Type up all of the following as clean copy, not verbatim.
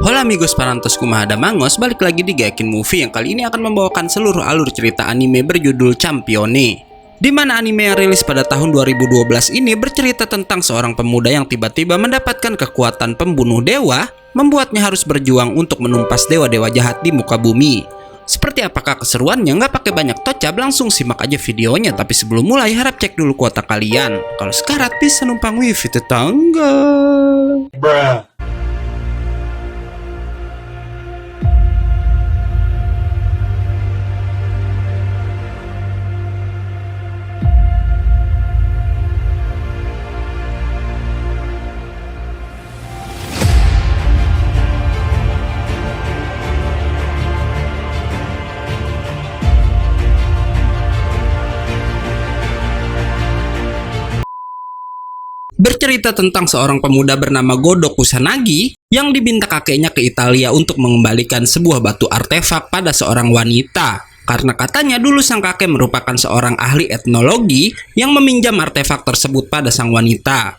Hola amigos parantos kumaha Mangos, balik lagi di Gaikin Movie yang kali ini akan membawakan seluruh alur cerita anime berjudul Champione. Di mana anime yang rilis pada tahun 2012 ini bercerita tentang seorang pemuda yang tiba-tiba mendapatkan kekuatan pembunuh dewa, membuatnya harus berjuang untuk menumpas dewa-dewa jahat di muka bumi. Seperti apakah keseruannya? Nggak pakai banyak tocap, langsung simak aja videonya. Tapi sebelum mulai harap cek dulu kuota kalian. Kalau sekarat bisa numpang wifi tetangga. Bruh. Bercerita tentang seorang pemuda bernama Godo Kusanagi yang diminta kakeknya ke Italia untuk mengembalikan sebuah batu artefak pada seorang wanita. Karena katanya dulu sang kakek merupakan seorang ahli etnologi yang meminjam artefak tersebut pada sang wanita.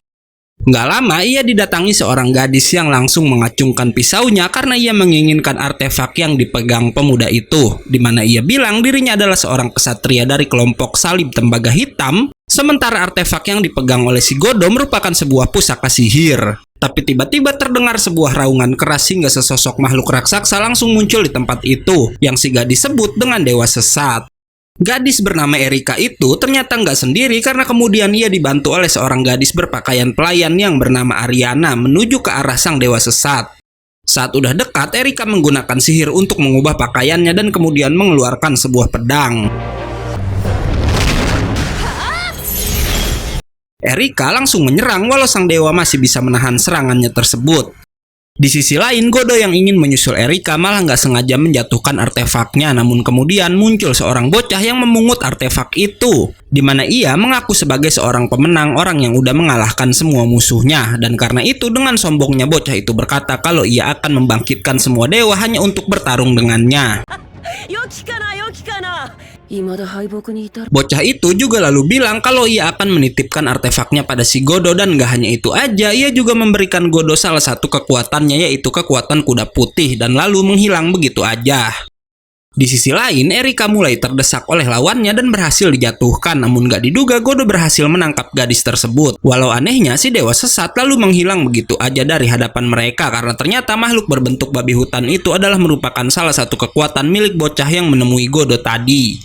Nggak lama ia didatangi seorang gadis yang langsung mengacungkan pisaunya karena ia menginginkan artefak yang dipegang pemuda itu, di mana ia bilang dirinya adalah seorang kesatria dari kelompok Salib Tembaga Hitam, sementara artefak yang dipegang oleh si Godo merupakan sebuah pusaka sihir. Tapi tiba-tiba terdengar sebuah raungan keras hingga sesosok makhluk raksasa langsung muncul di tempat itu, yang si gadis sebut dengan Dewa Sesat. Gadis bernama Erika itu ternyata nggak sendiri karena kemudian ia dibantu oleh seorang gadis berpakaian pelayan yang bernama Ariana menuju ke arah sang Dewa Sesat. Saat udah dekat, Erika menggunakan sihir untuk mengubah pakaiannya dan kemudian mengeluarkan sebuah pedang. Erika langsung menyerang walau sang dewa masih bisa menahan serangannya tersebut. Di sisi lain, Godo yang ingin menyusul Erika malah nggak sengaja menjatuhkan artefaknya, namun kemudian muncul seorang bocah yang memungut artefak itu, di mana ia mengaku sebagai seorang pemenang, orang yang udah mengalahkan semua musuhnya, dan karena itu dengan sombongnya bocah itu berkata kalau ia akan membangkitkan semua dewa hanya untuk bertarung dengannya. Bocah itu juga lalu bilang kalau ia akan menitipkan artefaknya pada si Godo, dan gak hanya itu aja, ia juga memberikan Godo salah satu kekuatannya, yaitu kekuatan kuda putih, dan lalu menghilang begitu aja. Di sisi lain, Erika mulai terdesak oleh lawannya dan berhasil dijatuhkan, namun gak diduga Godo berhasil menangkap gadis tersebut. Walau anehnya si Dewa Sesat lalu menghilang begitu aja dari hadapan mereka karena ternyata makhluk berbentuk babi hutan itu adalah merupakan salah satu kekuatan milik bocah yang menemui Godo tadi.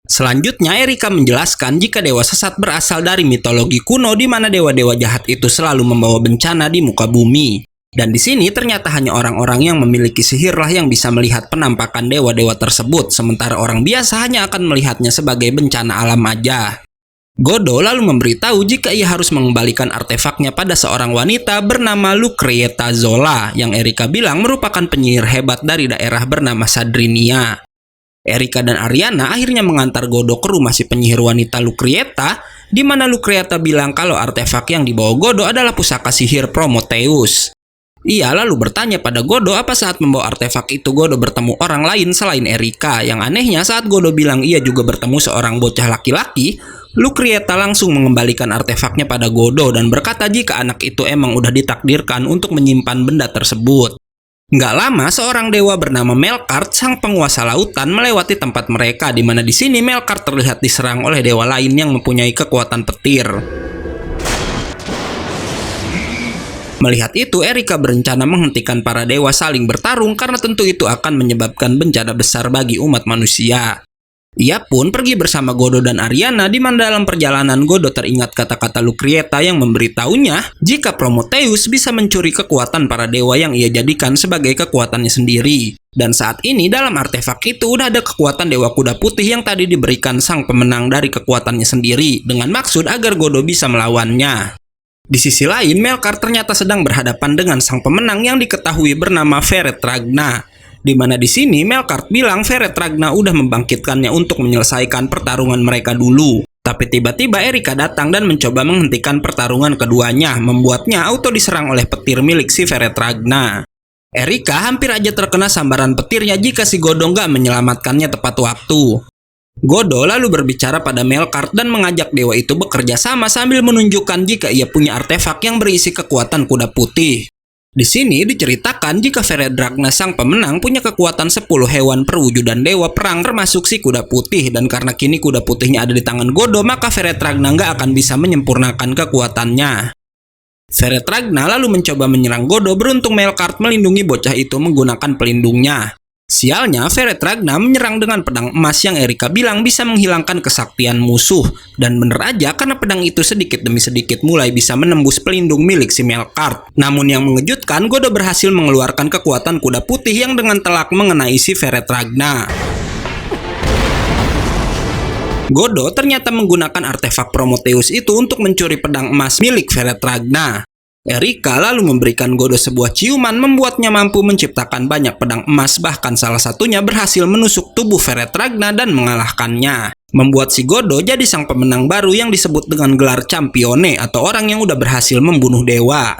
Selanjutnya, Erika menjelaskan jika Dewa Sesat berasal dari mitologi kuno di mana dewa-dewa jahat itu selalu membawa bencana di muka bumi. Dan di sini ternyata hanya orang-orang yang memiliki sihirlah yang bisa melihat penampakan dewa-dewa tersebut, sementara orang biasa hanya akan melihatnya sebagai bencana alam aja. Godo lalu memberitahu jika ia harus mengembalikan artefaknya pada seorang wanita bernama Lucreta Zola yang Erika bilang merupakan penyihir hebat dari daerah bernama Sadrinia. Erika dan Ariana akhirnya mengantar Godo ke rumah si penyihir wanita Lucreta, di mana Lucreta bilang kalau artefak yang dibawa Godo adalah pusaka sihir Prometheus. Ia lalu bertanya pada Godo apa saat membawa artefak itu Godo bertemu orang lain selain Erika. Yang anehnya saat Godo bilang ia juga bertemu seorang bocah laki-laki, Lucreta langsung mengembalikan artefaknya pada Godo dan berkata jika anak itu emang udah ditakdirkan untuk menyimpan benda tersebut. Nggak lama, seorang dewa bernama Melkart, sang penguasa lautan, melewati tempat mereka, di mana di sini Melkart terlihat diserang oleh dewa lain yang mempunyai kekuatan petir. Melihat itu, Erika berencana menghentikan para dewa saling bertarung karena tentu itu akan menyebabkan bencana besar bagi umat manusia. Ia pun pergi bersama Godo dan Ariana, di mana dalam perjalanan Godo teringat kata-kata Lucreta yang memberitahunya jika Prometheus bisa mencuri kekuatan para dewa yang ia jadikan sebagai kekuatannya sendiri. Dan saat ini dalam artefak itu udah ada kekuatan Dewa Kuda Putih yang tadi diberikan sang pemenang dari kekuatannya sendiri, dengan maksud agar Godo bisa melawannya. Di sisi lain, Melkart ternyata sedang berhadapan dengan sang pemenang yang diketahui bernama Feret Ragna. Di mana di sini Melkart bilang Feret Ragna udah membangkitkannya untuk menyelesaikan pertarungan mereka dulu. Tapi tiba-tiba Erika datang dan mencoba menghentikan pertarungan keduanya, membuatnya auto diserang oleh petir milik si Feret Ragna. Erika hampir aja terkena sambaran petirnya jika si Godo nggak menyelamatkannya tepat waktu. Godo lalu berbicara pada Melkart dan mengajak dewa itu bekerja sama sambil menunjukkan jika ia punya artefak yang berisi kekuatan kuda putih. Di sini diceritakan jika Feredragna sang pemenang punya kekuatan 10 hewan perwujudan dewa perang termasuk si kuda putih, dan karena kini kuda putihnya ada di tangan Godo, maka Feredragna nggak akan bisa menyempurnakan kekuatannya. Feredragna lalu mencoba menyerang Godo, beruntung Melkart melindungi bocah itu menggunakan pelindungnya. Sialnya, Feredragna menyerang dengan pedang emas yang Erika bilang bisa menghilangkan kesaktian musuh. Dan bener aja, karena pedang itu sedikit demi sedikit mulai bisa menembus pelindung milik si Melkart. Namun yang mengejutkan, Godo berhasil mengeluarkan kekuatan kuda putih yang dengan telak mengenai si Feredragna. Godo ternyata menggunakan artefak Prometheus itu untuk mencuri pedang emas milik Feredragna. Erika lalu memberikan Godo sebuah ciuman, membuatnya mampu menciptakan banyak pedang emas, bahkan salah satunya berhasil menusuk tubuh Feredragna dan mengalahkannya. Membuat si Godo jadi sang pemenang baru yang disebut dengan gelar Champione atau orang yang udah berhasil membunuh dewa.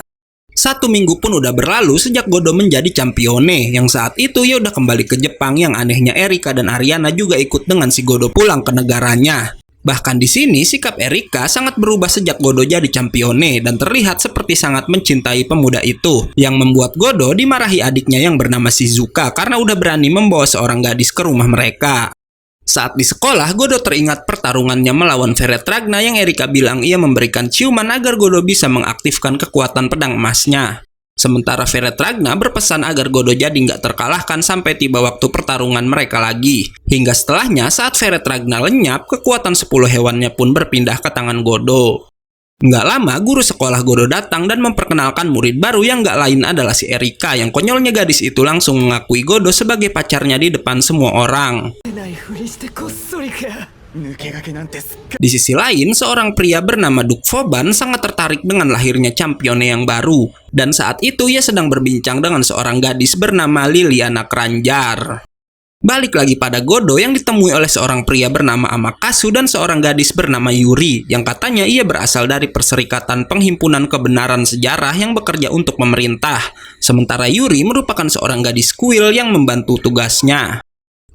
1 minggu pun udah berlalu sejak Godo menjadi Champione, yang saat itu ia udah kembali ke Jepang. Yang anehnya Erika dan Ariana juga ikut dengan si Godo pulang ke negaranya. Bahkan di sini sikap Erika sangat berubah sejak Godo jadi Champione dan terlihat seperti sangat mencintai pemuda itu, yang membuat Godo dimarahi adiknya yang bernama Shizuka karena udah berani membawa seorang gadis ke rumah mereka. Saat di sekolah, Godo teringat pertarungannya melawan Feredragna yang Erika bilang ia memberikan ciuman agar Godo bisa mengaktifkan kekuatan pedang emasnya. Sementara Feredragna berpesan agar Godo jadi nggak terkalahkan sampai tiba waktu pertarungan mereka lagi. Hingga setelahnya, saat Feredragna lenyap, kekuatan 10 hewannya pun berpindah ke tangan Godo. Nggak lama, guru sekolah Godo datang dan memperkenalkan murid baru yang nggak lain adalah si Erika, yang konyolnya gadis itu langsung mengakui Godo sebagai pacarnya di depan semua orang. Di sisi lain, seorang pria bernama Duk Foban sangat tertarik dengan lahirnya Champione yang baru. Dan saat itu ia sedang berbincang dengan seorang gadis bernama Liliana Kranjar. Balik lagi pada Godo yang ditemui oleh seorang pria bernama Amakasu dan seorang gadis bernama Yuri, yang katanya ia berasal dari Perserikatan Penghimpunan Kebenaran Sejarah yang bekerja untuk pemerintah. Sementara Yuri merupakan seorang gadis kuil yang membantu tugasnya.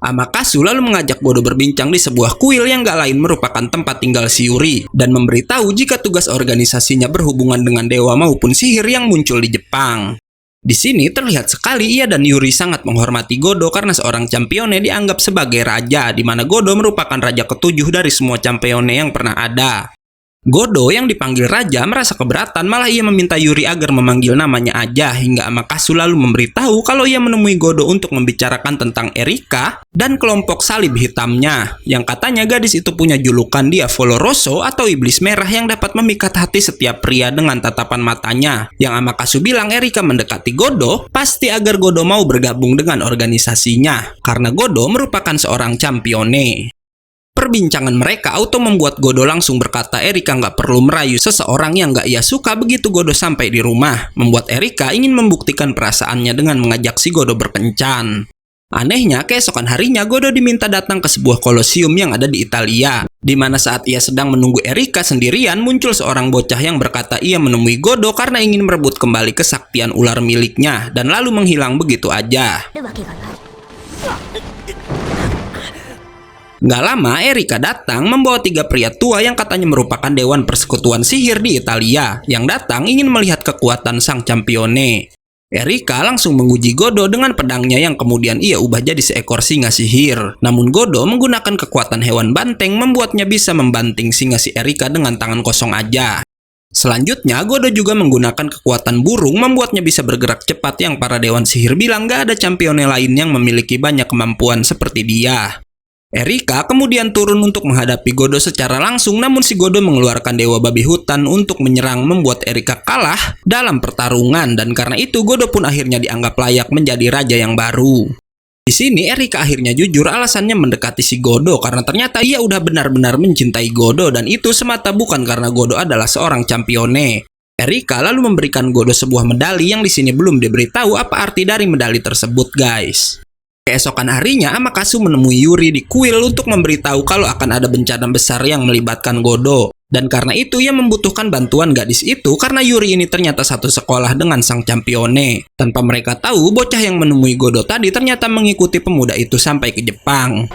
Amakasu lalu mengajak Godo berbincang di sebuah kuil yang gak lain merupakan tempat tinggal si Yuri, dan memberitahu jika tugas organisasinya berhubungan dengan dewa maupun sihir yang muncul di Jepang. Di sini terlihat sekali ia dan Yuri sangat menghormati Godo karena seorang Champione dianggap sebagai raja, di mana Godo merupakan raja ke-7 dari semua Champione yang pernah ada. Godo yang dipanggil raja merasa keberatan, malah ia meminta Yuri agar memanggil namanya aja, hingga Amakasu lalu memberitahu kalau ia menemui Godo untuk membicarakan tentang Erika dan kelompok salib hitamnya, yang katanya gadis itu punya julukan Diavolo Rosso atau iblis merah yang dapat memikat hati setiap pria dengan tatapan matanya. Yang Amakasu bilang Erika mendekati Godo pasti agar Godo mau bergabung dengan organisasinya, karena Godo merupakan seorang Champione. Perbincangan mereka auto membuat Godo langsung berkata Erika nggak perlu merayu seseorang yang nggak ia suka. Begitu Godo sampai di rumah, membuat Erika ingin membuktikan perasaannya dengan mengajak si Godo berkencan. Anehnya, keesokan harinya Godo diminta datang ke sebuah kolosium yang ada di Italia, di mana saat ia sedang menunggu Erika sendirian, muncul seorang bocah yang berkata ia menemui Godo karena ingin merebut kembali kesaktian ular miliknya, dan lalu menghilang begitu aja. Nggak lama, Erika datang membawa 3 pria tua yang katanya merupakan dewan persekutuan sihir di Italia, yang datang ingin melihat kekuatan sang Champione. Erika langsung menguji Godo dengan pedangnya yang kemudian ia ubah jadi seekor singa sihir. Namun Godo menggunakan kekuatan hewan banteng membuatnya bisa membanting singa si Erika dengan tangan kosong aja. Selanjutnya, Godo juga menggunakan kekuatan burung membuatnya bisa bergerak cepat, yang para dewan sihir bilang gak ada Champione lain yang memiliki banyak kemampuan seperti dia. Erika kemudian turun untuk menghadapi Godo secara langsung, namun si Godo mengeluarkan dewa babi hutan untuk menyerang, membuat Erika kalah dalam pertarungan, dan karena itu Godo pun akhirnya dianggap layak menjadi raja yang baru. Di sini Erika akhirnya jujur alasannya mendekati si Godo karena ternyata ia udah benar-benar mencintai Godo, dan itu semata bukan karena Godo adalah seorang Champione. Erika lalu memberikan Godo sebuah medali yang di sini belum diberitahu apa arti dari medali tersebut, guys. Keesokan harinya, Amakasu menemui Yuri di kuil untuk memberitahu kalau akan ada bencana besar yang melibatkan Godo. Dan karena itu ia membutuhkan bantuan gadis itu karena Yuri ini ternyata satu sekolah dengan sang Champione. Tanpa mereka tahu, bocah yang menemui Godo tadi ternyata mengikuti pemuda itu sampai ke Jepang.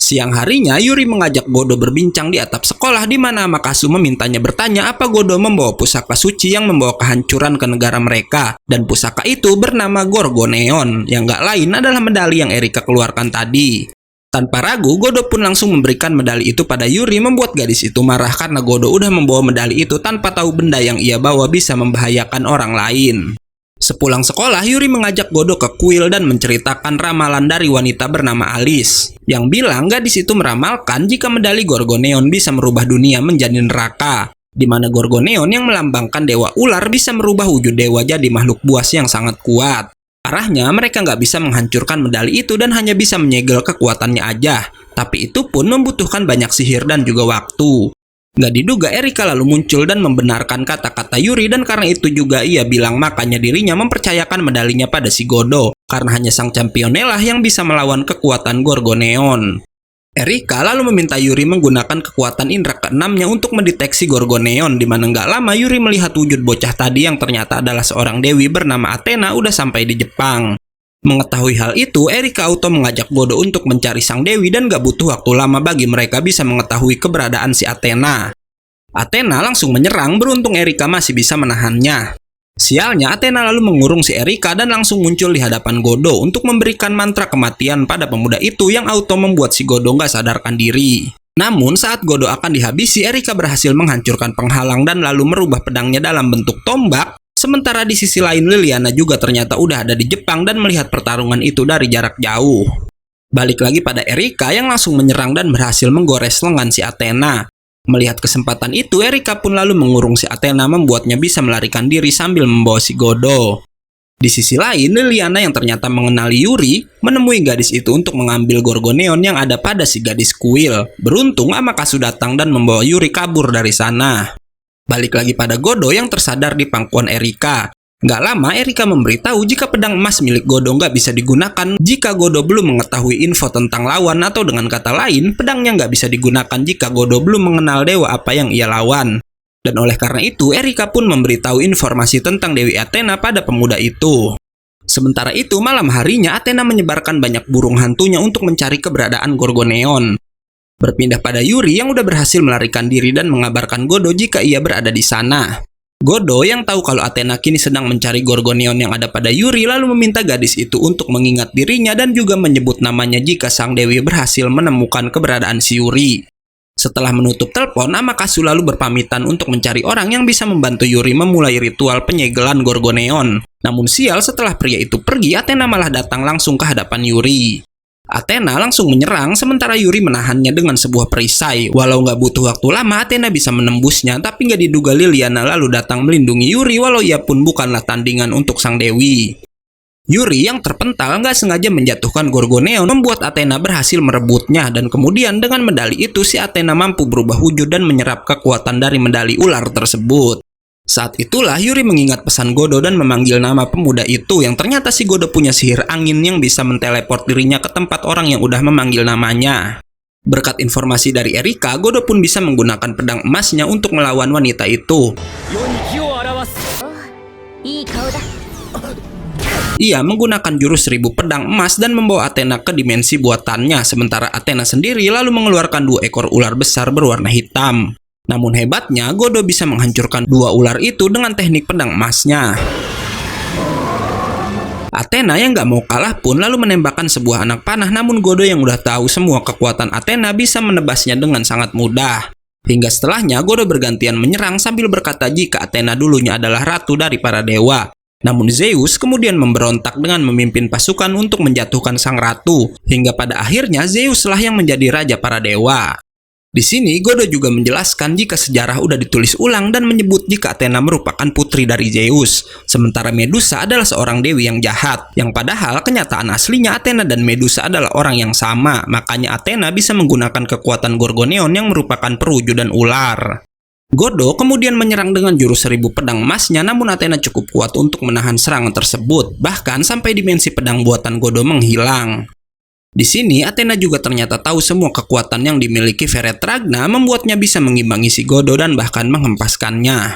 Siang harinya, Yuri mengajak Godo berbincang di atap sekolah di mana Amakatsu memintanya bertanya apa Godo membawa pusaka suci yang membawa kehancuran ke negara mereka. Dan pusaka itu bernama Gorgoneon, yang gak lain adalah medali yang Erika keluarkan tadi. Tanpa ragu, Godo pun langsung memberikan medali itu pada Yuri, membuat gadis itu marah karena Godo udah membawa medali itu tanpa tahu benda yang ia bawa bisa membahayakan orang lain. Sepulang sekolah, Yuri mengajak Godo ke kuil dan menceritakan ramalan dari wanita bernama Alice, yang bilang gadis itu meramalkan jika medali Gorgoneon bisa merubah dunia menjadi neraka, di mana Gorgoneon yang melambangkan dewa ular bisa merubah wujud dewa jadi makhluk buas yang sangat kuat. Parahnya, mereka nggak bisa menghancurkan medali itu dan hanya bisa menyegel kekuatannya aja, tapi itu pun membutuhkan banyak sihir dan juga waktu. Nggak diduga Erika lalu muncul dan membenarkan kata-kata Yuri, dan karena itu juga ia bilang makanya dirinya mempercayakan medalinya pada si Godo, karena hanya sang championelah yang bisa melawan kekuatan Gorgoneon. Erika lalu meminta Yuri menggunakan kekuatan indera keenamnya untuk mendeteksi Gorgoneon, di mana nggak lama Yuri melihat wujud bocah tadi yang ternyata adalah seorang dewi bernama Athena udah sampai di Jepang. Mengetahui hal itu, Erika auto mengajak Godo untuk mencari sang dewi dan gak butuh waktu lama bagi mereka bisa mengetahui keberadaan si Athena. Athena langsung menyerang, beruntung Erika masih bisa menahannya. Sialnya, Athena lalu mengurung si Erika dan langsung muncul di hadapan Godo untuk memberikan mantra kematian pada pemuda itu yang auto membuat si Godo gak sadarkan diri. Namun saat Godo akan dihabisi, Erika berhasil menghancurkan penghalang dan lalu merubah pedangnya dalam bentuk tombak. Sementara di sisi lain, Liliana juga ternyata udah ada di Jepang dan melihat pertarungan itu dari jarak jauh. Balik lagi pada Erika yang langsung menyerang dan berhasil menggores lengan si Athena. Melihat kesempatan itu, Erika pun lalu mengurung si Athena, membuatnya bisa melarikan diri sambil membawa si Godo. Di sisi lain, Liliana yang ternyata mengenali Yuri menemui gadis itu untuk mengambil Gorgoneon yang ada pada si gadis kuil. Beruntung Amakatsu datang dan membawa Yuri kabur dari sana. Balik lagi pada Godo yang tersadar di pangkuan Erika. Nggak lama Erika memberitahu jika pedang emas milik Godo nggak bisa digunakan jika Godo belum mengetahui info tentang lawan, atau dengan kata lain, pedangnya nggak bisa digunakan jika Godo belum mengenal dewa apa yang ia lawan. Dan oleh karena itu, Erika pun memberitahu informasi tentang Dewi Athena pada pemuda itu. Sementara itu, malam harinya Athena menyebarkan banyak burung hantunya untuk mencari keberadaan Gorgoneon. Berpindah pada Yuri yang udah berhasil melarikan diri dan mengabarkan Godo jika ia berada di sana. Godo yang tahu kalau Athena kini sedang mencari Gorgoneon yang ada pada Yuri lalu meminta gadis itu untuk mengingat dirinya dan juga menyebut namanya jika sang dewi berhasil menemukan keberadaan si Yuri. Setelah menutup telepon, Amakatsu lalu berpamitan untuk mencari orang yang bisa membantu Yuri memulai ritual penyegelan Gorgoneon. Namun sial, setelah pria itu pergi, Athena malah datang langsung ke hadapan Yuri. Athena langsung menyerang, sementara Yuri menahannya dengan sebuah perisai. Walau nggak butuh waktu lama, Athena bisa menembusnya, tapi nggak diduga Liliana lalu datang melindungi Yuri walau ia pun bukanlah tandingan untuk sang dewi. Yuri yang terpental nggak sengaja menjatuhkan Gorgoneon, membuat Athena berhasil merebutnya, dan kemudian dengan medali itu si Athena mampu berubah wujud dan menyerap kekuatan dari medali ular tersebut. Saat itulah Yuri mengingat pesan Godo dan memanggil nama pemuda itu yang ternyata si Godo punya sihir angin yang bisa menteleport dirinya ke tempat orang yang udah memanggil namanya. Berkat informasi dari Erika, Godo pun bisa menggunakan pedang emasnya untuk melawan wanita itu. Ia menggunakan jurus 1000 pedang emas dan membawa Athena ke dimensi buatannya, sementara Athena sendiri lalu mengeluarkan 2 ekor ular besar berwarna hitam. Namun hebatnya, Godo bisa menghancurkan 2 ular itu dengan teknik pedang emasnya. Athena yang gak mau kalah pun lalu menembakkan sebuah anak panah, namun Godo yang udah tahu semua kekuatan Athena bisa menebasnya dengan sangat mudah. Hingga setelahnya, Godo bergantian menyerang sambil berkata jika Athena dulunya adalah ratu dari para dewa. Namun Zeus kemudian memberontak dengan memimpin pasukan untuk menjatuhkan sang ratu, hingga pada akhirnya Zeus lah yang menjadi raja para dewa. Di sini Godo juga menjelaskan jika sejarah udah ditulis ulang dan menyebut jika Athena merupakan putri dari Zeus, sementara Medusa adalah seorang dewi yang jahat, yang padahal kenyataan aslinya Athena dan Medusa adalah orang yang sama, makanya Athena bisa menggunakan kekuatan Gorgoneon yang merupakan perwujudan ular. Godo kemudian menyerang dengan jurus 1000 pedang emasnya, namun Athena cukup kuat untuk menahan serangan tersebut, bahkan sampai dimensi pedang buatan Godo menghilang. Di sini Athena juga ternyata tahu semua kekuatan yang dimiliki Feretragna, membuatnya bisa mengimbangi si Godo dan bahkan menghempaskannya.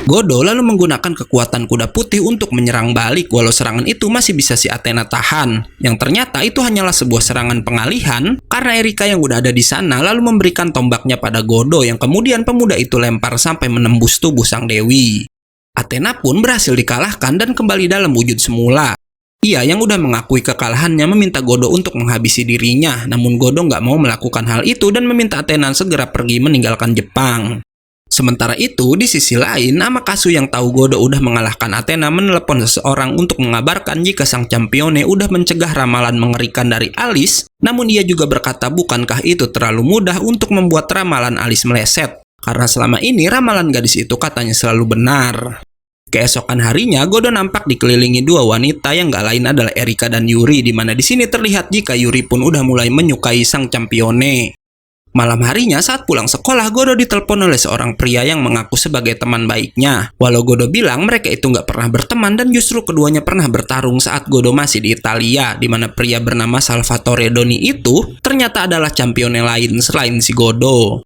Godo lalu menggunakan kekuatan kuda putih untuk menyerang balik walau serangan itu masih bisa si Athena tahan. Yang ternyata itu hanyalah sebuah serangan pengalihan karena Erika yang udah ada di sana lalu memberikan tombaknya pada Godo yang kemudian pemuda itu lempar sampai menembus tubuh sang dewi. Athena pun berhasil dikalahkan dan kembali dalam wujud semula. Ia yang udah mengakui kekalahannya meminta Godo untuk menghabisi dirinya, namun Godo nggak mau melakukan hal itu dan meminta Athena segera pergi meninggalkan Jepang. Sementara itu, di sisi lain, Amakatsu yang tahu Godo udah mengalahkan Athena menelepon seseorang untuk mengabarkan jika sang Champione udah mencegah ramalan mengerikan dari Alice, namun ia juga berkata bukankah itu terlalu mudah untuk membuat ramalan Alice meleset, karena selama ini ramalan gadis itu katanya selalu benar. Keesokan harinya, Godo nampak dikelilingi dua wanita yang gak lain adalah Erika dan Yuri, di mana di sini terlihat jika Yuri pun udah mulai menyukai sang Champione. Malam harinya saat pulang sekolah, Godo ditelepon oleh seorang pria yang mengaku sebagai teman baiknya. Walau Godo bilang mereka itu nggak pernah berteman dan justru keduanya pernah bertarung saat Godo masih di Italia, di mana pria bernama Salvatore Doni itu ternyata adalah Champione lain selain si Godo.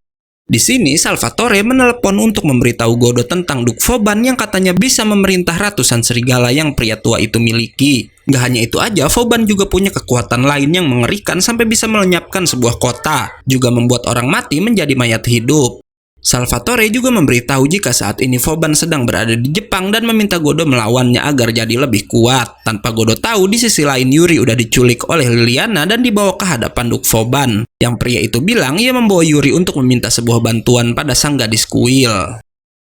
Di sini, Salvatore menelepon untuk memberitahu Godo tentang Duke Vauban yang katanya bisa memerintah ratusan serigala yang pria tua itu miliki. Gak hanya itu aja, Vauban juga punya kekuatan lain yang mengerikan sampai bisa melenyapkan sebuah kota, juga membuat orang mati menjadi mayat hidup. Salvatore juga memberitahu jika saat ini Vauban sedang berada di Jepang dan meminta Godo melawannya agar jadi lebih kuat. Tanpa Godo tahu, di sisi lain Yuri udah diculik oleh Liliana dan dibawa ke hadapan Duke Vauban. Yang pria itu bilang ia membawa Yuri untuk meminta sebuah bantuan pada sang gadis kuil.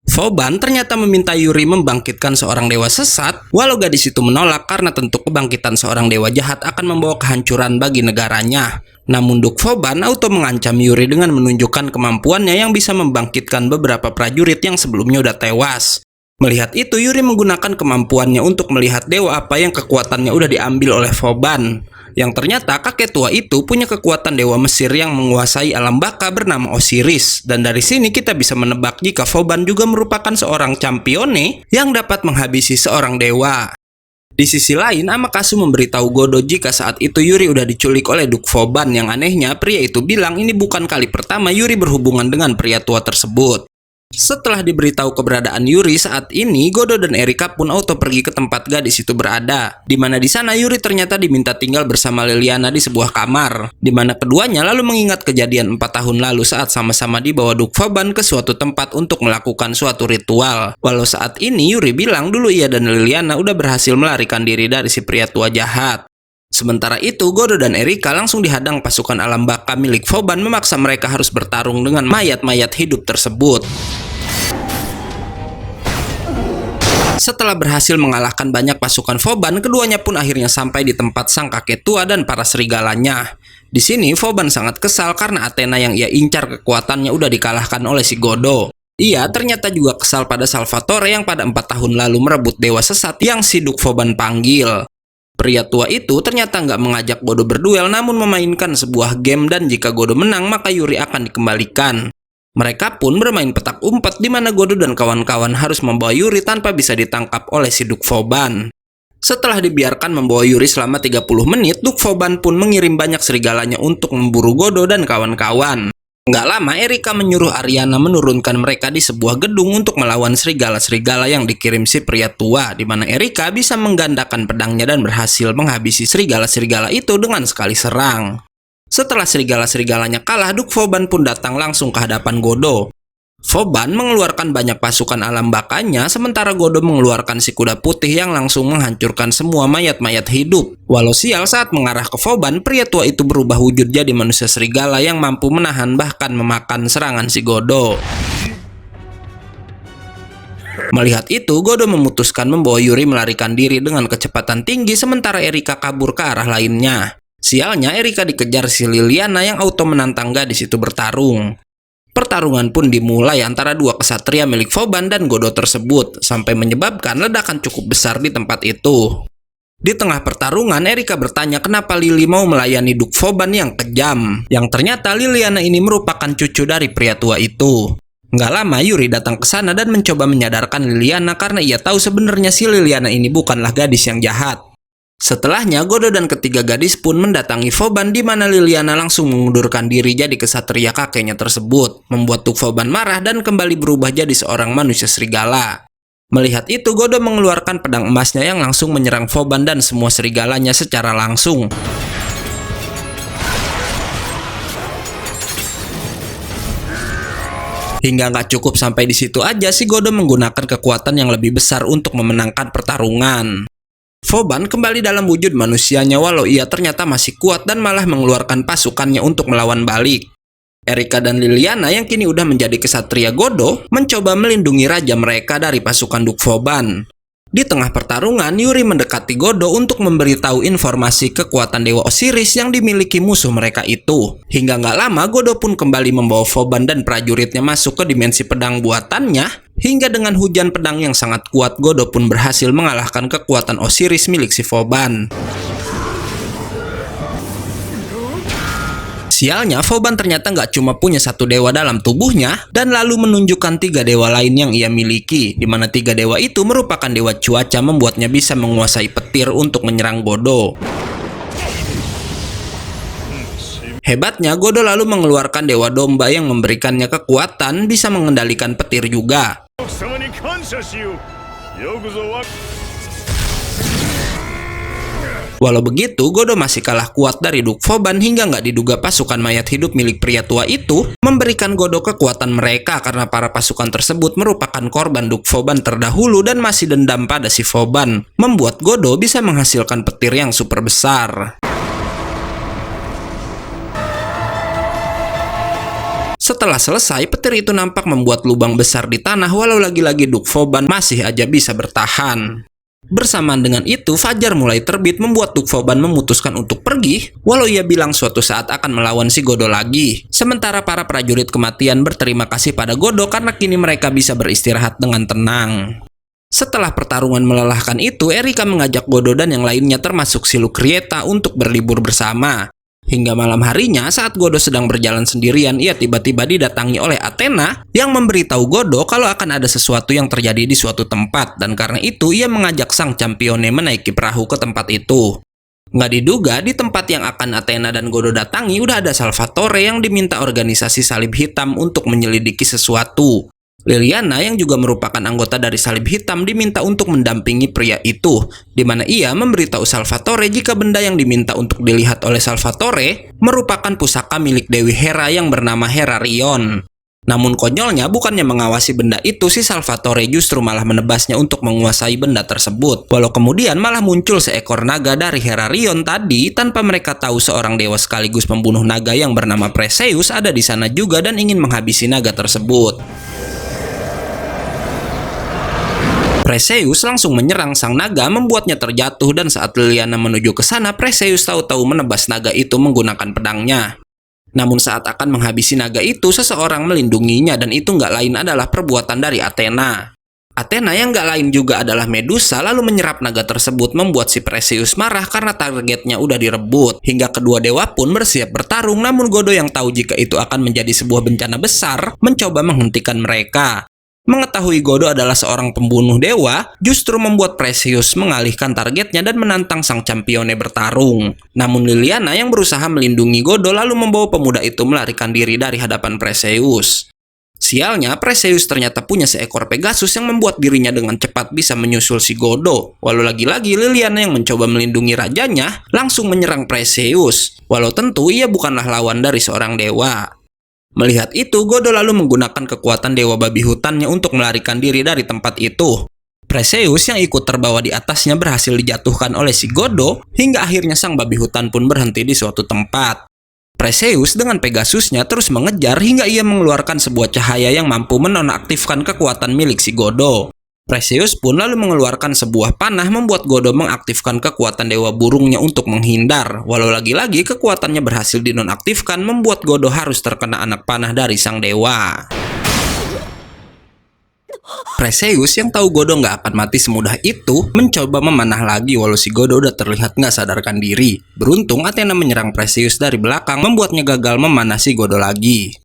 Vauban ternyata meminta Yuri membangkitkan seorang dewa sesat, walau gadis itu menolak karena tentu kebangkitan seorang dewa jahat akan membawa kehancuran bagi negaranya. Namun Duke Vauban auto mengancam Yuri dengan menunjukkan kemampuannya yang bisa membangkitkan beberapa prajurit yang sebelumnya udah tewas. Melihat itu, Yuri menggunakan kemampuannya untuk melihat dewa apa yang kekuatannya udah diambil oleh Vauban. Yang ternyata kakek tua itu punya kekuatan dewa Mesir yang menguasai alam baka bernama Osiris. Dan dari sini kita bisa menebak jika Vauban juga merupakan seorang Champione yang dapat menghabisi seorang dewa. Di sisi lain, Amakatsu memberitahu Godo jika saat itu Yuri udah diculik oleh Duke Vauban. Yang anehnya, pria itu bilang ini bukan kali pertama Yuri berhubungan dengan pria tua tersebut. Setelah diberitahu keberadaan Yuri saat ini, Godo dan Erika pun auto pergi ke tempat gadis itu berada. Di mana di sana Yuri ternyata diminta tinggal bersama Liliana di sebuah kamar. Di mana keduanya lalu mengingat kejadian 4 tahun lalu saat sama-sama dibawa Duke Vauban ke suatu tempat untuk melakukan suatu ritual. Walau saat ini Yuri bilang dulu ia dan Liliana udah berhasil melarikan diri dari si pria tua jahat. Sementara itu, Godo dan Erika langsung dihadang pasukan alam baka milik Vauban memaksa mereka harus bertarung dengan mayat-mayat hidup tersebut. Setelah berhasil mengalahkan banyak pasukan Vauban, keduanya pun akhirnya sampai di tempat sang kakek tua dan para serigalanya. Di sini, Vauban sangat kesal karena Athena yang ia incar kekuatannya udah dikalahkan oleh si Godo. Ia ternyata juga kesal pada Salvatore yang pada 4 tahun lalu merebut dewa sesat yang si Duke Vauban panggil. Pria tua itu ternyata nggak mengajak Godo berduel namun memainkan sebuah game dan jika Godo menang maka Yuri akan dikembalikan. Mereka pun bermain petak umpet di mana Godo dan kawan-kawan harus membawa Yuri tanpa bisa ditangkap oleh si Duke Vauban. Setelah dibiarkan membawa Yuri selama 30 menit, Duke Vauban pun mengirim banyak serigalanya untuk memburu Godo dan kawan-kawan. Nggak lama, Erika menyuruh Ariana menurunkan mereka di sebuah gedung untuk melawan serigala-serigala yang dikirim si pria tua, di mana Erika bisa menggandakan pedangnya dan berhasil menghabisi serigala-serigala itu dengan sekali serang. Setelah serigala-serigalanya kalah, Duke Vauban pun datang langsung ke hadapan Godo. Vauban mengeluarkan banyak pasukan alam bakanya, sementara Godo mengeluarkan si kuda putih yang langsung menghancurkan semua mayat-mayat hidup. Walau sial, saat mengarah ke Vauban, pria tua itu berubah wujud jadi manusia serigala yang mampu menahan bahkan memakan serangan si Godo. Melihat itu, Godo memutuskan membawa Yuri melarikan diri dengan kecepatan tinggi sementara Erika kabur ke arah lainnya. Sialnya, Erika dikejar si Liliana yang auto menantang gadis itu bertarung. Pertarungan pun dimulai antara dua kesatria milik Vauban dan Godo tersebut, sampai menyebabkan ledakan cukup besar di tempat itu. Di tengah pertarungan, Erika bertanya kenapa Lily mau melayani Duke Vauban yang kejam. Yang ternyata Liliana ini merupakan cucu dari pria tua itu. Nggak lama, Yuri datang ke sana dan mencoba menyadarkan Liliana karena ia tahu sebenarnya si Liliana ini bukanlah gadis yang jahat. Setelahnya, Godo dan ketiga gadis pun mendatangi Vauban di mana Liliana langsung mengundurkan diri jadi kesatria kakeknya tersebut, membuat Duke Vauban marah dan kembali berubah jadi seorang manusia serigala. Melihat itu, Godo mengeluarkan pedang emasnya yang langsung menyerang Vauban dan semua serigalanya secara langsung. Hingga nggak cukup sampai di situ aja, si Godo menggunakan kekuatan yang lebih besar untuk memenangkan pertarungan. Vauban kembali dalam wujud manusianya walau ia ternyata masih kuat dan malah mengeluarkan pasukannya untuk melawan balik. Erika dan Liliana yang kini udah menjadi kesatria Godo mencoba melindungi raja mereka dari pasukan Duke Vauban. Di tengah pertarungan, Yuri mendekati Godo untuk memberitahu informasi kekuatan Dewa Osiris yang dimiliki musuh mereka itu. Hingga nggak lama, Godo pun kembali membawa Vauban dan prajuritnya masuk ke dimensi pedang buatannya. Hingga dengan hujan pedang yang sangat kuat, Godo pun berhasil mengalahkan kekuatan Osiris milik si Vauban. Sialnya, Vauban ternyata nggak cuma punya satu dewa dalam tubuhnya, dan lalu menunjukkan 3 dewa lain yang ia miliki, di mana 3 dewa itu merupakan dewa cuaca membuatnya bisa menguasai petir untuk menyerang Godo. Hebatnya, Godo lalu mengeluarkan dewa domba yang memberikannya kekuatan bisa mengendalikan petir juga. Walau begitu, Godo masih kalah kuat dari Duke Vauban hingga nggak diduga pasukan mayat hidup milik pria tua itu memberikan Godo kekuatan mereka karena para pasukan tersebut merupakan korban Duke Vauban terdahulu dan masih dendam pada si Vauban, membuat Godo bisa menghasilkan petir yang super besar. Setelah selesai, petir itu nampak membuat lubang besar di tanah walau lagi-lagi Duke Vauban masih aja bisa bertahan. Bersamaan dengan itu, fajar mulai terbit membuat Duke Vauban memutuskan untuk pergi, walau ia bilang suatu saat akan melawan si Godo lagi. Sementara para prajurit kematian berterima kasih pada Godo karena kini mereka bisa beristirahat dengan tenang. Setelah pertarungan melelahkan itu, Erika mengajak Godo dan yang lainnya termasuk si Lucretieta untuk berlibur bersama. Hingga malam harinya, saat Godo sedang berjalan sendirian, ia tiba-tiba didatangi oleh Athena yang memberitahu Godo kalau akan ada sesuatu yang terjadi di suatu tempat, dan karena itu ia mengajak sang Campione menaiki perahu ke tempat itu. Nggak diduga, di tempat yang akan Athena dan Godo datangi udah ada Salvatore yang diminta organisasi Salib Hitam untuk menyelidiki sesuatu. Liliana yang juga merupakan anggota dari Salib Hitam diminta untuk mendampingi pria itu, di mana ia memberitahu Salvatore jika benda yang diminta untuk dilihat oleh Salvatore merupakan pusaka milik Dewi Hera yang bernama Herarion. Namun konyolnya, bukannya mengawasi benda itu, si Salvatore justru malah menebasnya untuk menguasai benda tersebut. Walau kemudian malah muncul seekor naga dari Herarion tadi tanpa mereka tahu seorang dewa sekaligus pembunuh naga yang bernama Perseus ada di sana juga dan ingin menghabisi naga tersebut. Perseus langsung menyerang sang naga membuatnya terjatuh dan saat Liliana menuju ke sana, Perseus tahu-tahu menebas naga itu menggunakan pedangnya. Namun saat akan menghabisi naga itu, seseorang melindunginya dan itu nggak lain adalah perbuatan dari Athena. Athena yang nggak lain juga adalah Medusa lalu menyerap naga tersebut membuat si Perseus marah karena targetnya udah direbut. Hingga kedua dewa pun bersiap bertarung, namun Godo yang tahu jika itu akan menjadi sebuah bencana besar mencoba menghentikan mereka. Mengetahui Godo adalah seorang pembunuh dewa, justru membuat Perseus mengalihkan targetnya dan menantang sang Campione bertarung. Namun Liliana yang berusaha melindungi Godo lalu membawa pemuda itu melarikan diri dari hadapan Perseus. Sialnya, Perseus ternyata punya seekor Pegasus yang membuat dirinya dengan cepat bisa menyusul si Godo. Walau lagi-lagi Liliana yang mencoba melindungi rajanya langsung menyerang Perseus. Walau tentu ia bukanlah lawan dari seorang dewa. Melihat itu, Godo lalu menggunakan kekuatan dewa babi hutannya untuk melarikan diri dari tempat itu. Perseus yang ikut terbawa di atasnya berhasil dijatuhkan oleh si Godo hingga akhirnya sang babi hutan pun berhenti di suatu tempat. Perseus dengan Pegasusnya terus mengejar hingga ia mengeluarkan sebuah cahaya yang mampu menonaktifkan kekuatan milik si Godo. Perseus pun lalu mengeluarkan sebuah panah membuat Godo mengaktifkan kekuatan dewa burungnya untuk menghindar. Walau lagi-lagi kekuatannya berhasil dinonaktifkan membuat Godo harus terkena anak panah dari sang dewa. Perseus yang tahu Godo nggak akan mati semudah itu mencoba memanah lagi walau si Godo udah terlihat nggak sadarkan diri. Beruntung Athena menyerang Perseus dari belakang membuatnya gagal memanah si Godo lagi.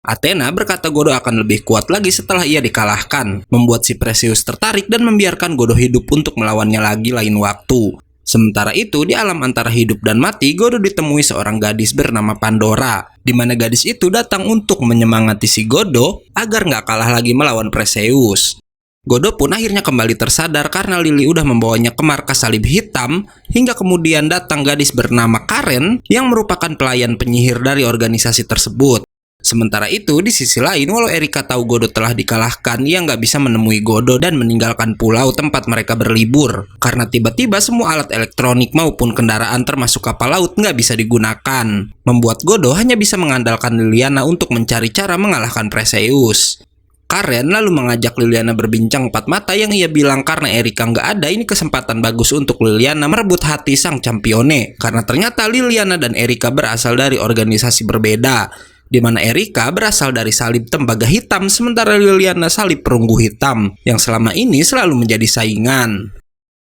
Athena berkata Godo akan lebih kuat lagi setelah ia dikalahkan, membuat si Perseus tertarik dan membiarkan Godo hidup untuk melawannya lagi lain waktu. Sementara itu, di alam antara hidup dan mati, Godo ditemui seorang gadis bernama Pandora, di mana gadis itu datang untuk menyemangati si Godo agar nggak kalah lagi melawan Perseus. Godo pun akhirnya kembali tersadar karena Lily udah membawanya ke markas salib hitam, hingga kemudian datang gadis bernama Karen yang merupakan pelayan penyihir dari organisasi tersebut. Sementara itu, di sisi lain, walau Erika tahu Godo telah dikalahkan, ia nggak bisa menemui Godo dan meninggalkan pulau tempat mereka berlibur. Karena tiba-tiba semua alat elektronik maupun kendaraan termasuk kapal laut nggak bisa digunakan. Membuat Godo hanya bisa mengandalkan Liliana untuk mencari cara mengalahkan Perseus. Karen lalu mengajak Liliana berbincang empat mata yang ia bilang karena Erika nggak ada, ini kesempatan bagus untuk Liliana merebut hati sang campione. Karena ternyata Liliana dan Erika berasal dari organisasi berbeda, di mana Erika berasal dari salib tembaga hitam, sementara Liliana salib perunggu hitam, yang selama ini selalu menjadi saingan.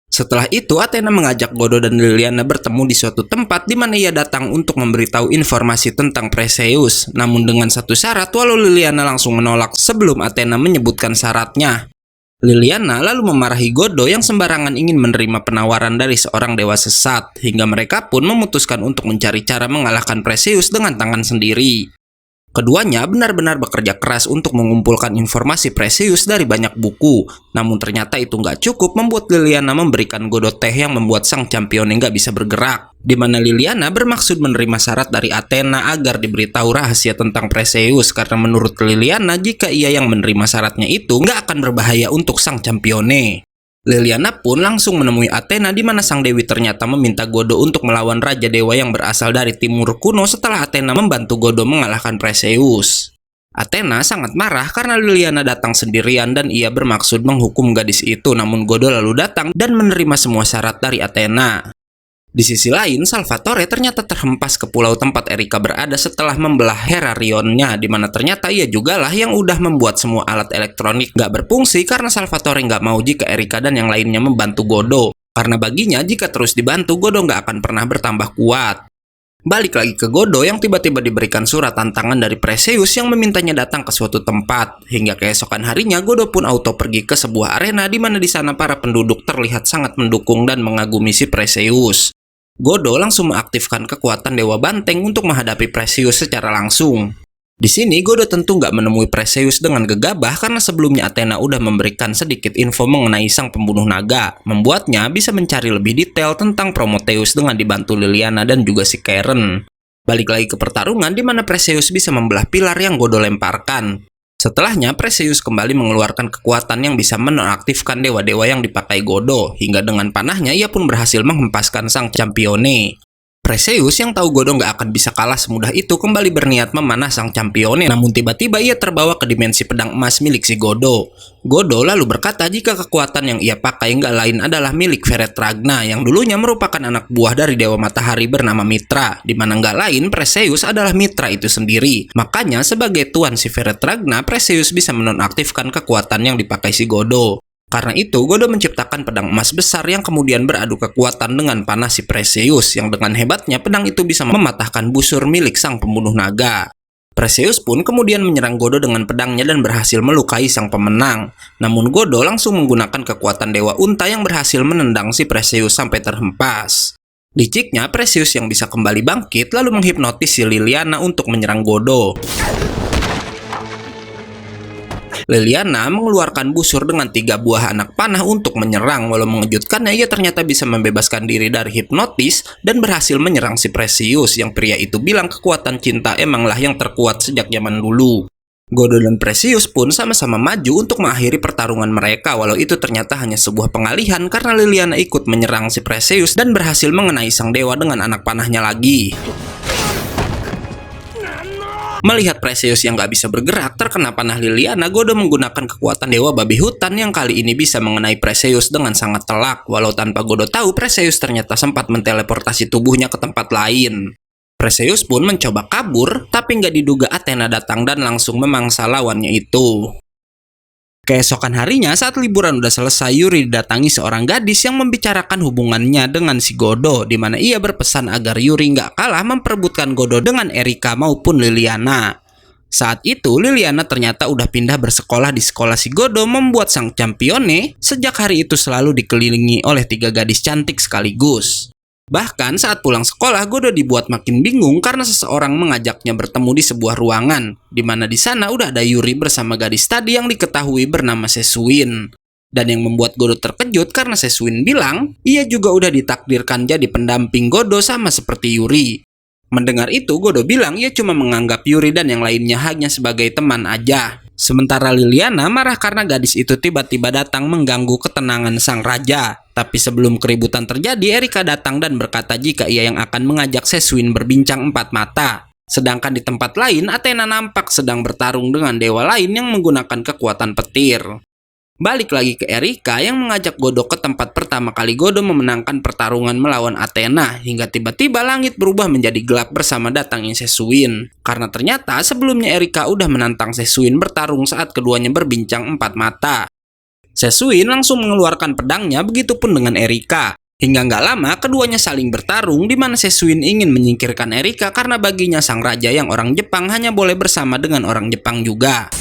Setelah itu, Athena mengajak Godo dan Liliana bertemu di suatu tempat di mana ia datang untuk memberitahu informasi tentang Perseus. Namun dengan satu syarat, walau Liliana langsung menolak sebelum Athena menyebutkan syaratnya. Liliana lalu memarahi Godo yang sembarangan ingin menerima penawaran dari seorang dewa sesat, hingga mereka pun memutuskan untuk mencari cara mengalahkan Perseus dengan tangan sendiri. Keduanya benar-benar bekerja keras untuk mengumpulkan informasi Perseus dari banyak buku. Namun ternyata itu nggak cukup membuat Liliana memberikan Godo teh yang membuat sang campione nggak bisa bergerak. Di mana Liliana bermaksud menerima syarat dari Athena agar diberitahu rahasia tentang Perseus, karena menurut Liliana jika ia yang menerima syaratnya itu nggak akan berbahaya untuk sang campione. Liliana pun langsung menemui Athena di mana sang dewi ternyata meminta Godo untuk melawan Raja Dewa yang berasal dari timur kuno setelah Athena membantu Godo mengalahkan Perseus. Athena sangat marah karena Liliana datang sendirian dan ia bermaksud menghukum gadis itu, namun Godo lalu datang dan menerima semua syarat dari Athena. Di sisi lain, Salvatore ternyata terhempas ke pulau tempat Erika berada setelah membelah Herarionnya, di mana ternyata ia jugalah yang udah membuat semua alat elektronik gak berfungsi karena Salvatore gak mau jika Erika dan yang lainnya membantu Godo. Karena baginya jika terus dibantu, Godo gak akan pernah bertambah kuat. Balik lagi ke Godo yang tiba-tiba diberikan surat tantangan dari Perseus yang memintanya datang ke suatu tempat. Hingga keesokan harinya, Godo pun auto pergi ke sebuah arena di mana di sana para penduduk terlihat sangat mendukung dan mengagumi si Perseus. Godo langsung mengaktifkan kekuatan Dewa Banteng untuk menghadapi Perseus secara langsung. Di sini Godo tentu nggak menemui Perseus dengan gegabah karena sebelumnya Athena udah memberikan sedikit info mengenai sang pembunuh naga, membuatnya bisa mencari lebih detail tentang Prometheus dengan dibantu Liliana dan juga si Karen. Balik lagi ke pertarungan di mana Perseus bisa membelah pilar yang Godo lemparkan. Setelahnya, Perseus kembali mengeluarkan kekuatan yang bisa menonaktifkan dewa-dewa yang dipakai Godo, hingga dengan panahnya ia pun berhasil menghempaskan sang campione. Perseus yang tahu Godo nggak akan bisa kalah semudah itu kembali berniat memanah sang campione, namun tiba-tiba ia terbawa ke dimensi pedang emas milik si Godo. Godo lalu berkata jika kekuatan yang ia pakai nggak lain adalah milik Feretragna yang dulunya merupakan anak buah dari Dewa Matahari bernama Mitra, di mana nggak lain Perseus adalah Mitra itu sendiri. Makanya sebagai tuan si Feretragna, Perseus bisa menonaktifkan kekuatan yang dipakai si Godo. Karena itu, Godo menciptakan pedang emas besar yang kemudian beradu kekuatan dengan panah si Perseus, yang dengan hebatnya pedang itu bisa mematahkan busur milik sang pembunuh naga. Perseus pun kemudian menyerang Godo dengan pedangnya dan berhasil melukai sang pemenang. Namun Godo langsung menggunakan kekuatan Dewa Unta yang berhasil menendang si Perseus sampai terhempas. Liciknya, Perseus yang bisa kembali bangkit lalu menghipnotis si Liliana untuk menyerang Godo. Liliana mengeluarkan busur dengan 3 buah anak panah untuk menyerang. Walau mengejutkannya, ia ternyata bisa membebaskan diri dari hipnotis dan berhasil menyerang si Perseus, yang pria itu bilang kekuatan cinta emanglah yang terkuat sejak zaman dulu. Godo dan Perseus pun sama-sama maju untuk mengakhiri pertarungan mereka, walau itu ternyata hanya sebuah pengalihan karena Liliana ikut menyerang si Perseus dan berhasil mengenai sang dewa dengan anak panahnya lagi. Melihat Perseus yang gak bisa bergerak terkena panah Liliana, Godo menggunakan kekuatan Dewa Babi Hutan yang kali ini bisa mengenai Perseus dengan sangat telak. Walau tanpa Godo tahu, Perseus ternyata sempat menteleportasi tubuhnya ke tempat lain. Perseus pun mencoba kabur, tapi nggak diduga Athena datang dan langsung memangsa lawannya itu. Keesokan harinya, saat liburan udah selesai, Yuri didatangi seorang gadis yang membicarakan hubungannya dengan si Godo, di mana ia berpesan agar Yuri nggak kalah memperebutkan Godo dengan Erika maupun Liliana. Saat itu, Liliana ternyata udah pindah bersekolah di sekolah si Godo, membuat sang campione sejak hari itu selalu dikelilingi oleh 3 gadis cantik sekaligus. Bahkan saat pulang sekolah, Godo dibuat makin bingung karena seseorang mengajaknya bertemu di sebuah ruangan, di mana di sana udah ada Yuri bersama gadis tadi yang diketahui bernama Sesuin. Dan yang membuat Godo terkejut karena Sessuin bilang, ia juga udah ditakdirkan jadi pendamping Godo sama seperti Yuri. Mendengar itu, Godo bilang ia cuma menganggap Yuri dan yang lainnya hanya sebagai teman aja. Sementara Liliana marah karena gadis itu tiba-tiba datang mengganggu ketenangan sang raja. Tapi sebelum keributan terjadi, Erika datang dan berkata jika ia yang akan mengajak Sessuin berbincang empat mata. Sedangkan di tempat lain, Athena nampak sedang bertarung dengan dewa lain yang menggunakan kekuatan petir. Balik lagi ke Erika yang mengajak Godo ke tempat pertama kali Godo memenangkan pertarungan melawan Athena, hingga tiba-tiba langit berubah menjadi gelap bersama datangnya Sessuin. Karena ternyata sebelumnya Erika udah menantang Sessuin bertarung saat keduanya berbincang empat mata. Sessuin langsung mengeluarkan pedangnya, begitupun dengan Erika. Hingga nggak lama keduanya saling bertarung di mana Sessuin ingin menyingkirkan Erika karena baginya sang raja yang orang Jepang hanya boleh bersama dengan orang Jepang juga.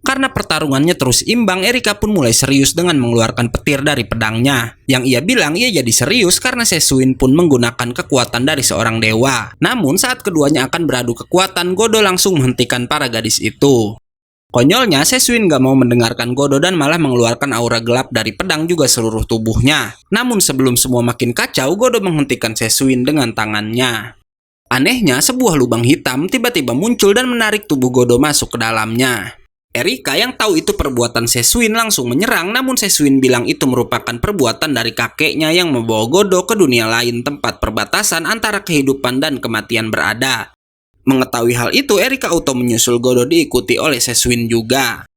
Karena pertarungannya terus imbang, Erika pun mulai serius dengan mengeluarkan petir dari pedangnya. Yang ia bilang ia jadi serius karena Sessuin pun menggunakan kekuatan dari seorang dewa. Namun saat keduanya akan beradu kekuatan, Godo langsung menghentikan para gadis itu. Konyolnya, Sessuin gak mau mendengarkan Godo dan malah mengeluarkan aura gelap dari pedang juga seluruh tubuhnya. Namun sebelum semua makin kacau, Godo menghentikan Sessuin dengan tangannya. Anehnya, sebuah lubang hitam tiba-tiba muncul dan menarik tubuh Godo masuk ke dalamnya. Erika yang tahu itu perbuatan Sessuin langsung menyerang, namun Sessuin bilang itu merupakan perbuatan dari kakeknya yang membawa Godo ke dunia lain tempat perbatasan antara kehidupan dan kematian berada. Mengetahui hal itu, Erika auto menyusul Godo diikuti oleh Sessuin juga.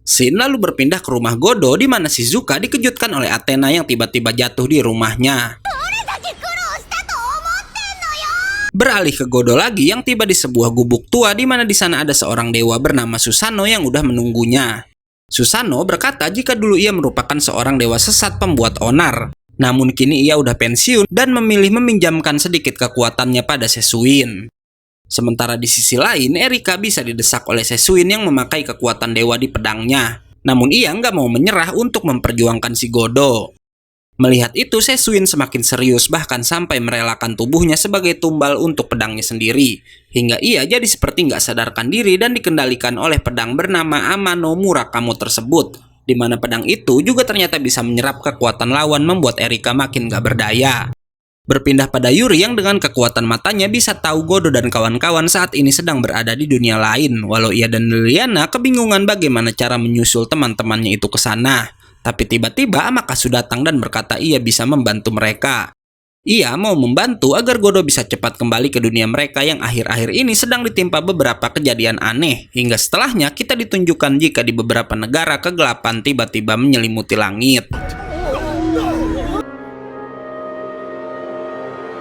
Scene lalu berpindah ke rumah Godo di mana Shizuka dikejutkan oleh Athena yang tiba-tiba jatuh di rumahnya. Beralih ke Godo lagi yang tiba di sebuah gubuk tua di mana di sana ada seorang dewa bernama Susanoo yang udah menunggunya. Susanoo berkata jika dulu ia merupakan seorang dewa sesat pembuat onar. Namun kini ia udah pensiun dan memilih meminjamkan sedikit kekuatannya pada Sessuin. Sementara di sisi lain, Erika bisa didesak oleh Sessuin yang memakai kekuatan dewa di pedangnya. Namun ia nggak mau menyerah untuk memperjuangkan si Godo. Melihat itu, Sessuin semakin serius bahkan sampai merelakan tubuhnya sebagai tumbal untuk pedangnya sendiri. Hingga ia jadi seperti nggak sadarkan diri dan dikendalikan oleh pedang bernama Amano Murakamo tersebut. Di mana pedang itu juga ternyata bisa menyerap kekuatan lawan membuat Erika makin nggak berdaya. Berpindah pada Yuri yang dengan kekuatan matanya bisa tahu Godo dan kawan-kawan saat ini sedang berada di dunia lain. Walau ia dan Liliana kebingungan bagaimana cara menyusul teman-temannya itu ke sana. Tapi tiba-tiba Amakatsu datang dan berkata ia bisa membantu mereka. Ia mau membantu agar Godo bisa cepat kembali ke dunia mereka yang akhir-akhir ini sedang ditimpa beberapa kejadian aneh. Hingga setelahnya kita ditunjukkan jika di beberapa negara kegelapan tiba-tiba menyelimuti langit.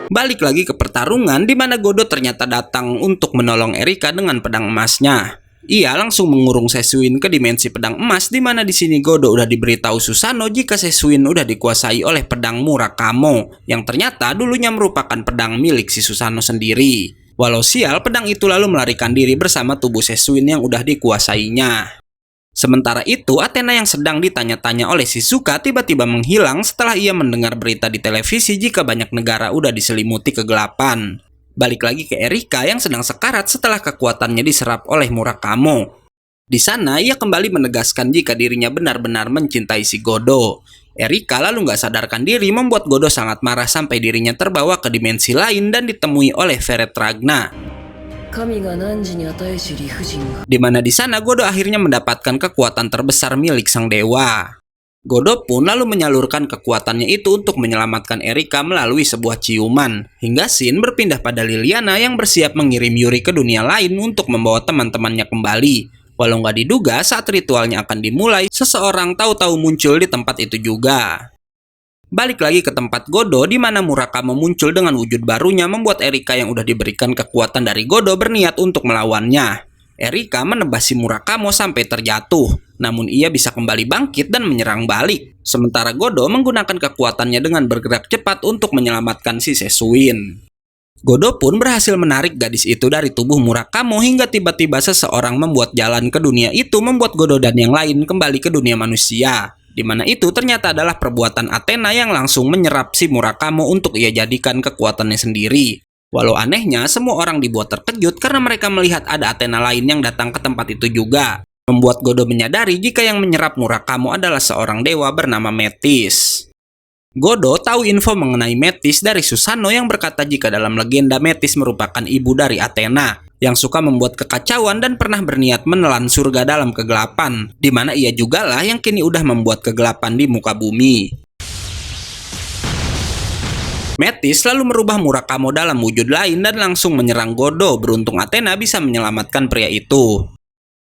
Balik lagi ke pertarungan di mana Godo ternyata datang untuk menolong Erika dengan pedang emasnya. Ia langsung mengurung Sessuin ke dimensi pedang emas di mana di sini Godo udah diberitahu Susanoo jika Sessuin udah dikuasai oleh pedang Murakamo yang ternyata dulunya merupakan pedang milik si Susanoo sendiri. Walau sial, pedang itu lalu melarikan diri bersama tubuh Sessuin yang udah dikuasainya. Sementara itu, Athena yang sedang ditanya-tanya oleh Shizuka tiba-tiba menghilang setelah ia mendengar berita di televisi jika banyak negara udah diselimuti kegelapan. Balik lagi ke Erika yang sedang sekarat setelah kekuatannya diserap oleh Murakamo. Di sana ia kembali menegaskan jika dirinya benar-benar mencintai si Godo. Erika lalu nggak sadarkan diri membuat Godo sangat marah sampai dirinya terbawa ke dimensi lain dan ditemui oleh Feret Ragna. Di mana di sana Godo akhirnya mendapatkan kekuatan terbesar milik sang dewa. Godo pun lalu menyalurkan kekuatannya itu untuk menyelamatkan Erika melalui sebuah ciuman. Hingga scene berpindah pada Liliana yang bersiap mengirim Yuri ke dunia lain untuk membawa teman-temannya kembali. Walau nggak diduga saat ritualnya akan dimulai, seseorang tahu-tahu muncul di tempat itu juga. Balik lagi ke tempat Godo di mana Murakamo muncul dengan wujud barunya membuat Erika yang udah diberikan kekuatan dari Godo berniat untuk melawannya. Erika menebasi Murakamo sampai terjatuh, namun ia bisa kembali bangkit dan menyerang balik. Sementara Godo menggunakan kekuatannya dengan bergerak cepat untuk menyelamatkan si Sessuin. Godo pun berhasil menarik gadis itu dari tubuh Murakamo hingga tiba-tiba seseorang membuat jalan ke dunia itu membuat Godo dan yang lain kembali ke dunia manusia. Di mana itu ternyata adalah perbuatan Athena yang langsung menyerap si Murakamo untuk ia jadikan kekuatannya sendiri. Walau anehnya, semua orang dibuat terkejut karena mereka melihat ada Athena lain yang datang ke tempat itu juga. membuat Godo menyadari jika yang menyerap Murakamo adalah seorang dewa bernama Metis. Godo tahu info mengenai Metis dari Susanoo yang berkata jika dalam legenda Metis merupakan ibu dari Athena, yang suka membuat kekacauan dan pernah berniat menelan surga dalam kegelapan, di mana ia jugalah yang kini udah membuat kegelapan di muka bumi. Metis lalu merubah Murakamo dalam wujud lain dan langsung menyerang Godo. Beruntung Athena bisa menyelamatkan pria itu.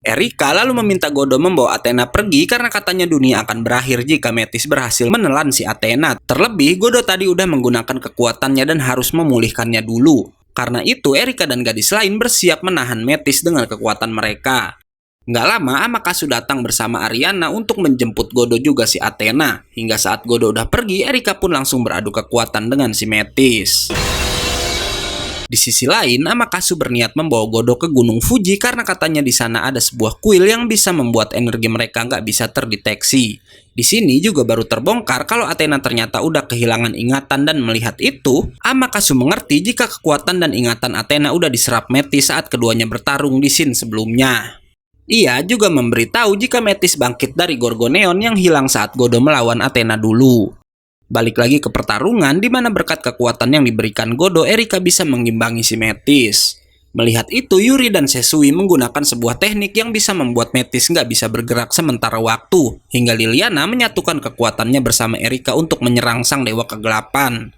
Erika lalu meminta Godo membawa Athena pergi karena katanya dunia akan berakhir jika Metis berhasil menelan si Athena. Terlebih Godo tadi udah menggunakan kekuatannya dan harus memulihkannya dulu. Karena itu Erika dan gadis lain bersiap menahan Metis dengan kekuatan mereka. Nggak lama Amakatsu datang bersama Ariana untuk menjemput Godo juga si Athena. Hingga saat Godo udah pergi, Erika pun langsung beradu kekuatan dengan si Metis. Di sisi lain, Amakatsu berniat membawa Godo ke Gunung Fuji karena katanya di sana ada sebuah kuil yang bisa membuat energi mereka nggak bisa terdeteksi. Di sini juga baru terbongkar kalau Athena ternyata udah kehilangan ingatan dan melihat itu, Amakatsu mengerti jika kekuatan dan ingatan Athena udah diserap Metis saat keduanya bertarung di scene sebelumnya. Ia juga memberitahu jika Metis bangkit dari Gorgoneon yang hilang saat Godo melawan Athena dulu. Balik lagi ke pertarungan di mana berkat kekuatan yang diberikan Godo, Erika bisa mengimbangi si Metis. Melihat itu, Yuri dan Sesui menggunakan sebuah teknik yang bisa membuat Metis nggak bisa bergerak sementara waktu, hingga Liliana menyatukan kekuatannya bersama Erika untuk menyerang sang dewa kegelapan.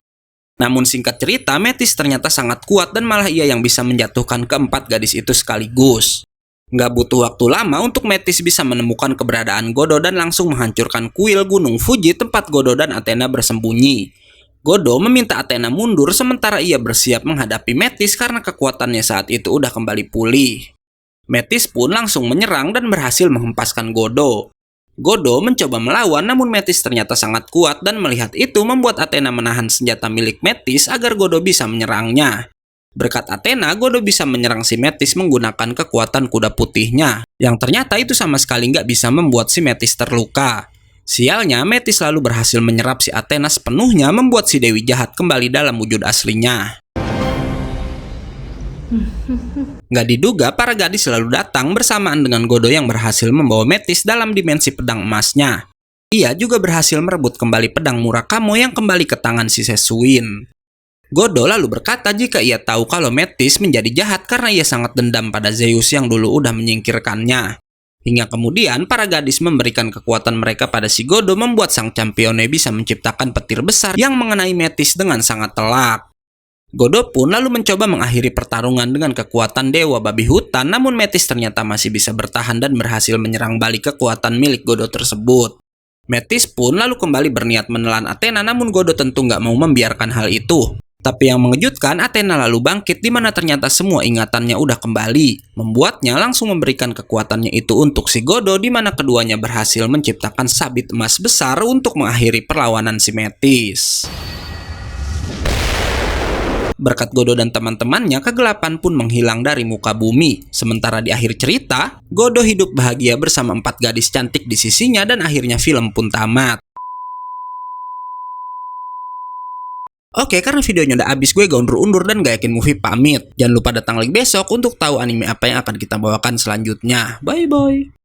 Namun singkat cerita, Metis ternyata sangat kuat dan malah ia yang bisa menjatuhkan keempat gadis itu sekaligus. Nggak butuh waktu lama untuk Metis bisa menemukan keberadaan Godo dan langsung menghancurkan kuil Gunung Fuji tempat Godo dan Athena bersembunyi. Godo meminta Athena mundur sementara ia bersiap menghadapi Metis karena kekuatannya saat itu udah kembali pulih. Metis pun langsung menyerang dan berhasil menghempaskan Godo. Godo mencoba melawan namun Metis ternyata sangat kuat dan melihat itu membuat Athena menahan senjata milik Metis agar Godo bisa menyerangnya. Berkat Athena, Godo bisa menyerang si Metis menggunakan kekuatan kuda putihnya, yang ternyata itu sama sekali nggak bisa membuat si Metis terluka. Sialnya, Metis lalu berhasil menyerap si Athena sepenuhnya membuat si Dewi Jahat kembali dalam wujud aslinya. Nggak diduga, para gadis selalu datang bersamaan dengan Godo yang berhasil membawa Metis dalam dimensi pedang emasnya. Ia juga berhasil merebut kembali pedang Murakamo yang kembali ke tangan si Sesuin. Godo lalu berkata jika ia tahu kalau Metis menjadi jahat karena ia sangat dendam pada Zeus yang dulu udah menyingkirkannya. Hingga kemudian para gadis memberikan kekuatan mereka pada si Godo membuat sang Champione bisa menciptakan petir besar yang mengenai Metis dengan sangat telak. Godo pun lalu mencoba mengakhiri pertarungan dengan kekuatan Dewa Babi Hutan, namun Metis ternyata masih bisa bertahan dan berhasil menyerang balik kekuatan milik Godo tersebut. Metis pun lalu kembali berniat menelan Athena, namun Godo tentu nggak mau membiarkan hal itu. Tapi yang mengejutkan, Athena lalu bangkit di mana ternyata semua ingatannya udah kembali, membuatnya langsung memberikan kekuatannya itu untuk si Godo di mana keduanya berhasil menciptakan sabit emas besar untuk mengakhiri perlawanan si Metis. Berkat Godo dan teman-temannya, kegelapan pun menghilang dari muka bumi. Sementara di akhir cerita, Godo hidup bahagia bersama 4 gadis cantik di sisinya dan akhirnya film pun tamat. Oke, karena videonya udah habis, gue gak undur-undur dan gak yakin movie pamit. Jangan lupa datang lagi besok untuk tahu anime apa yang akan kita bawakan selanjutnya. Bye-bye.